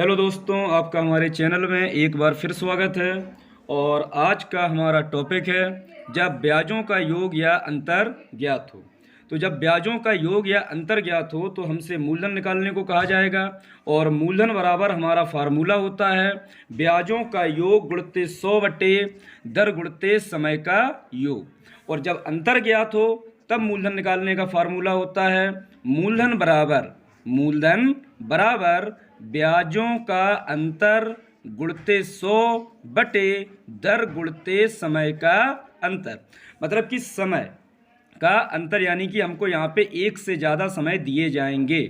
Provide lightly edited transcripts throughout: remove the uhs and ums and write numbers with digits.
Hello दोस्तों, आपका हमारे चैनल में एक बार फिर स्वागत है। और आज का हमारा टॉपिक है जब ब्याजों का योग या अंतर ज्ञात हो। तो जब ब्याजों का योग या अंतर ज्ञात हो तो हमसे मूलधन निकालने को कहा जाएगा। और मूलधन बराबर हमारा फार्मूला होता है ब्याजों का योग गुणित 100 बटे दर गुणित समय का योग। और जब अंतर ज्ञात हो तब मूलधन निकालने का फार्मूला होता है मूलधन बराबर ब्याजों का अंतर गुणित 100 बटे दर गुणित समय का अंतर। मतलब कि समय का अंतर, यानी कि हमको यहाँ पे एक से ज़्यादा समय दिए जाएंगे।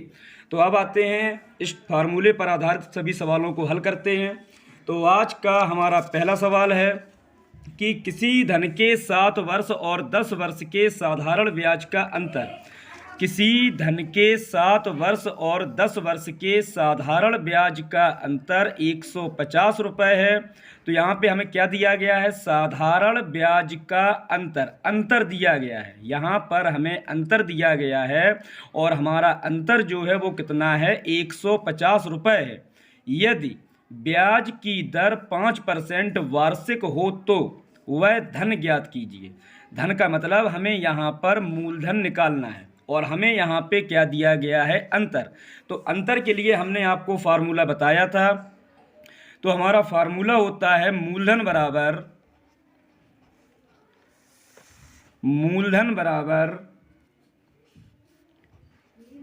तो अब आते हैं इस फार्मूले पर आधारित सभी सवालों को हल करते हैं। तो आज का हमारा पहला सवाल है कि किसी धन के 7 वर्ष और 10 वर्ष के साधारण ब्याज का अंतर। किसी धन के 7 वर्ष और 10 वर्ष के साधारण ब्याज का अंतर 150 रुपये है। तो यहाँ पे हमें क्या दिया गया है? साधारण ब्याज का अंतर दिया गया है। यहाँ पर हमें अंतर दिया गया है और हमारा अंतर जो है वो कितना है? 150 रुपये है। यदि ब्याज की दर 5% वार्षिक हो तो वह धन ज्ञात कीजिए। धन का मतलब हमें यहाँ पर मूलधन निकालना है और हमें यहाँ पे क्या दिया गया है? अंतर। तो अंतर के लिए हमने आपको फार्मूला बताया था। तो हमारा फार्मूला होता है मूलधन बराबर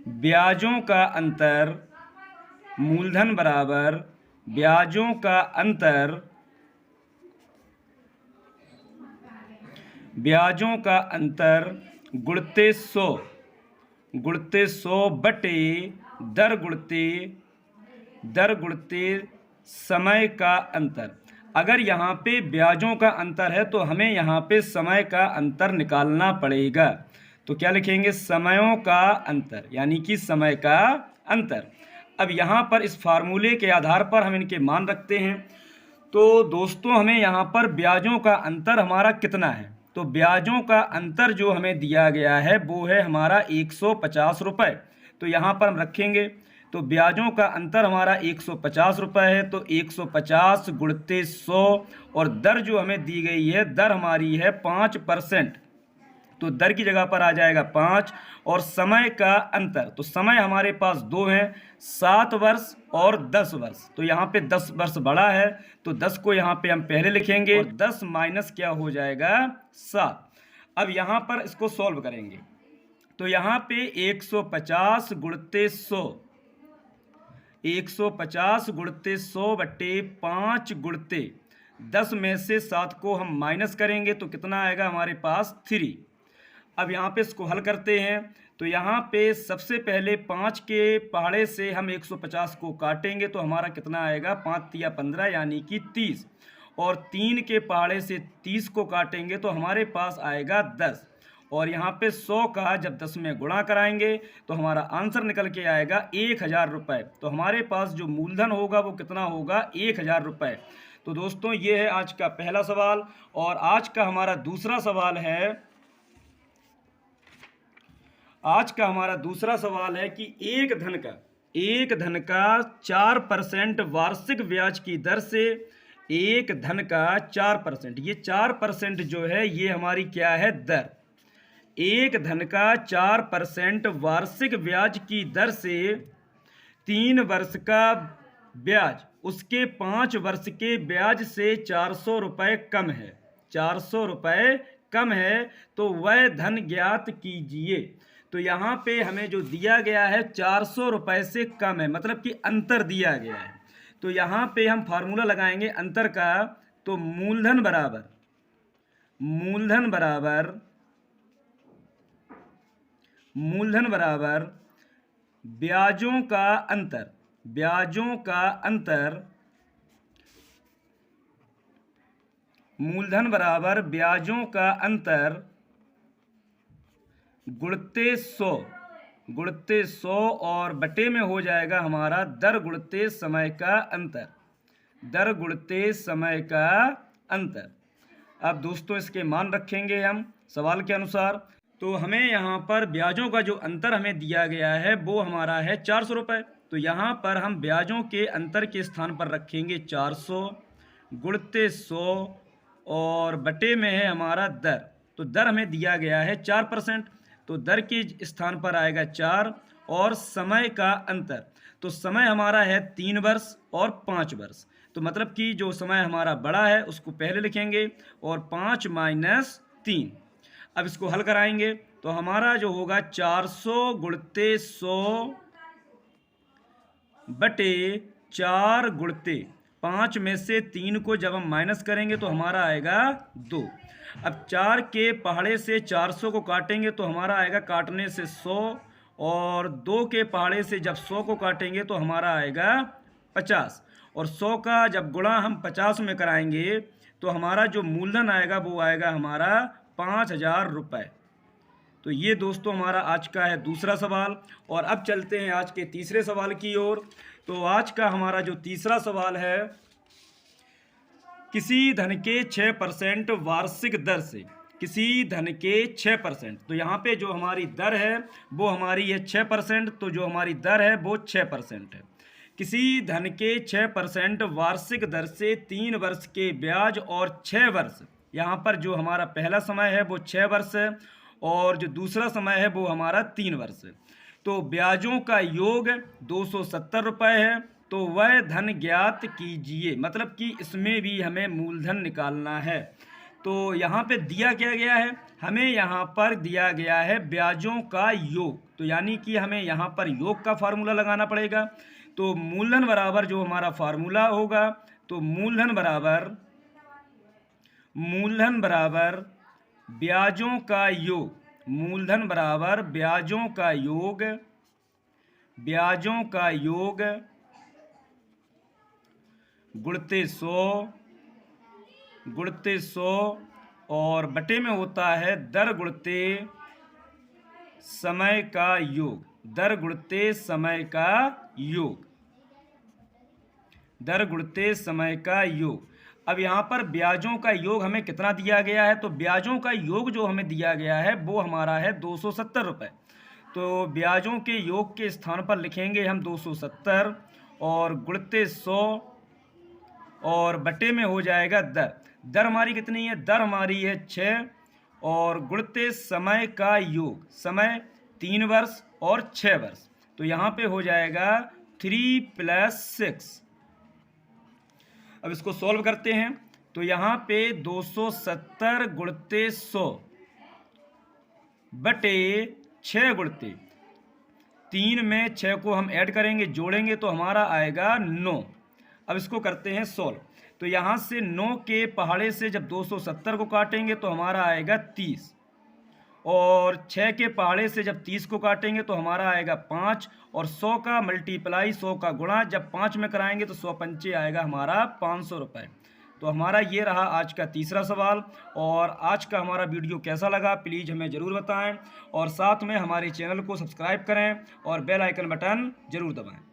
ब्याजों का अंतर, मूलधन बराबर ब्याजों का अंतर गुणित 100 बटे दर गुणित समय का अंतर। अगर यहाँ पे ब्याजों का अंतर है तो हमें यहाँ पे समय का अंतर निकालना पड़ेगा। तो क्या लिखेंगे? समयों का अंतर, यानी कि समय का अंतर। अब यहाँ पर इस फार्मूले के आधार पर हम इनके मान रखते हैं। तो दोस्तों हमें यहाँ पर ब्याजों का अंतर हमारा कितना है? तो ब्याजों का अंतर जो हमें दिया गया है वो है हमारा 150 रुपये। तो यहाँ पर हम रखेंगे। तो ब्याजों का अंतर हमारा 150 रुपये है। तो 150 गुणित 100 और दर जो हमें दी गई है, दर हमारी है 5%। तो दर की जगह पर आ जाएगा 5। और समय का अंतर, तो समय हमारे पास दो हैं, 7 वर्ष और 10 वर्ष। तो यहाँ पे 10 वर्ष बड़ा है तो 10 को यहाँ पे हम पहले लिखेंगे और 10 माइनस क्या हो जाएगा? 7। अब यहाँ पर इसको सॉल्व करेंगे। तो यहाँ पे 150 गुणित 100, 150 गुणित 100 बटे 5 गुणित 10 में से 7 को हम माइनस करेंगे तो कितना आएगा हमारे पास? 3। अब यहाँ पे इसको हल करते हैं। तो यहाँ पे सबसे पहले 5 के पहाड़े से हम 150 को काटेंगे तो हमारा कितना आएगा? 5 तिया 15 यानी कि 30। और 3 के पहाड़े से 30 को काटेंगे तो हमारे पास आएगा 10। और यहाँ पे 100 का जब 10 में गुणा कराएंगे तो हमारा आंसर निकल के आएगा 1000 रुपये। तो हमारे पास जो मूलधन होगा वो कितना होगा? 1000 रुपये। तो दोस्तों ये है आज का पहला सवाल। और आज का हमारा दूसरा सवाल है कि एक धन का 4% वार्षिक ब्याज की दर से, एक धन का 4%, ये 4% जो है ये हमारी क्या है? दर। एक धन का 4% वार्षिक ब्याज की दर से 3 वर्ष का ब्याज उसके 5 वर्ष के ब्याज से 400 रुपये कम है, 400 रुपये कम है, तो वह धन ज्ञात कीजिए। तो यहाँ पे हमें जो दिया गया है 400 रुपये से कम है, मतलब कि अंतर दिया गया है। तो यहाँ पे हम फार्मूला लगाएंगे अंतर का। तो मूलधन बराबर ब्याजों का अंतर मूलधन बराबर ब्याजों का अंतर गुणित 100 और बटे में हो जाएगा हमारा दर गुणित समय का अंतर। अब दोस्तों इसके मान रखेंगे हम सवाल के अनुसार। तो हमें यहाँ पर ब्याजों का जो अंतर हमें दिया गया है वो हमारा है 400 रुपये। तो यहाँ पर हम ब्याजों के अंतर के स्थान पर रखेंगे 400 गुणते 100 और बटे में है हमारा दर। तो दर हमें दिया गया है 4%, तो दर के स्थान पर आएगा 4 और समय का अंतर। तो समय हमारा है 3 वर्ष और 5 वर्ष। तो मतलब कि जो समय हमारा बड़ा है उसको पहले लिखेंगे और 5 माइनस 3। अब इसको हल कराएंगे तो हमारा जो होगा 400 गुणते 100 बटे 4 गुणते 5 में से 3 को जब हम माइनस करेंगे तो हमारा आएगा 2। अब 4 के पहाड़े से 400 को काटेंगे तो हमारा आएगा काटने से 100 और 2 के पहाड़े से जब 100 को काटेंगे तो हमारा आएगा 50 और 100 का जब गुणा हम 50 में कराएंगे तो हमारा जो मूलधन आएगा वो आएगा हमारा 5000 रुपये। तो ये दोस्तों हमारा आज का है दूसरा सवाल। और अब चलते हैं आज के तीसरे सवाल की ओर। तो आज का हमारा जो तीसरा सवाल है, किसी धन के 6% वार्षिक दर से, किसी धन के 6%, तो यहाँ पे जो हमारी दर है वो हमारी है 6%, तो जो हमारी दर है वो 6% है। किसी धन के 6% वार्षिक दर से 3 वर्ष के ब्याज और 6 वर्ष, यहाँ पर जो हमारा पहला समय है वो 6 वर्ष है और जो दूसरा समय है वो हमारा 3 वर्ष है। तो ब्याजों का योग 270 रुपये है। तो वह धन ज्ञात कीजिए, मतलब कि इसमें भी हमें मूलधन निकालना है। तो यहाँ पे दिया क्या गया है, हमें यहाँ पर दिया गया है ब्याजों का योग। तो यानी कि हमें यहाँ पर योग का फार्मूला लगाना पड़ेगा। तो मूलधन बराबर जो हमारा फार्मूला होगा, तो मूलधन बराबर ब्याजों का योग, मूलधन बराबर ब्याजों का योग गुणते 100 और बटे में होता है दर गुणते समय का योग, दर गुणते समय का योग। अब यहाँ पर ब्याजों का योग हमें कितना दिया गया है, तो ब्याजों का योग जो हमें दिया गया है वो हमारा है 270 रुपये। तो ब्याजों के योग के स्थान पर लिखेंगे हम 270 और गुणते 100 और बटे में हो जाएगा दर। दर हमारी कितनी है, दर हमारी है 6 और गुणते समय का योग, समय 3 वर्ष और 6 वर्ष। तो यहाँ पे हो जाएगा 3 + 6। अब इसको सॉल्व करते हैं तो यहाँ पे 270 गुणते 100 बटे 6 गुणते 3 में 6 को हम ऐड करेंगे, जोड़ेंगे तो हमारा आएगा 9। अब इसको करते हैं सॉल्व। तो यहाँ से 9 के पहाड़े से जब 270 को काटेंगे तो हमारा आएगा 30 और 6 के पहाड़े से जब 30 को काटेंगे तो हमारा आएगा 5 और 100 का मल्टीप्लाई 100 का गुणा जब 5 में कराएंगे तो 100 पंचे आएगा हमारा 500 रुपये। तो हमारा ये रहा आज का तीसरा सवाल। और आज का हमारा वीडियो कैसा लगा प्लीज़ हमें ज़रूर बताएं और साथ में हमारे चैनल को सब्सक्राइब करें और बेल आइकन बटन ज़रूर दबाएं।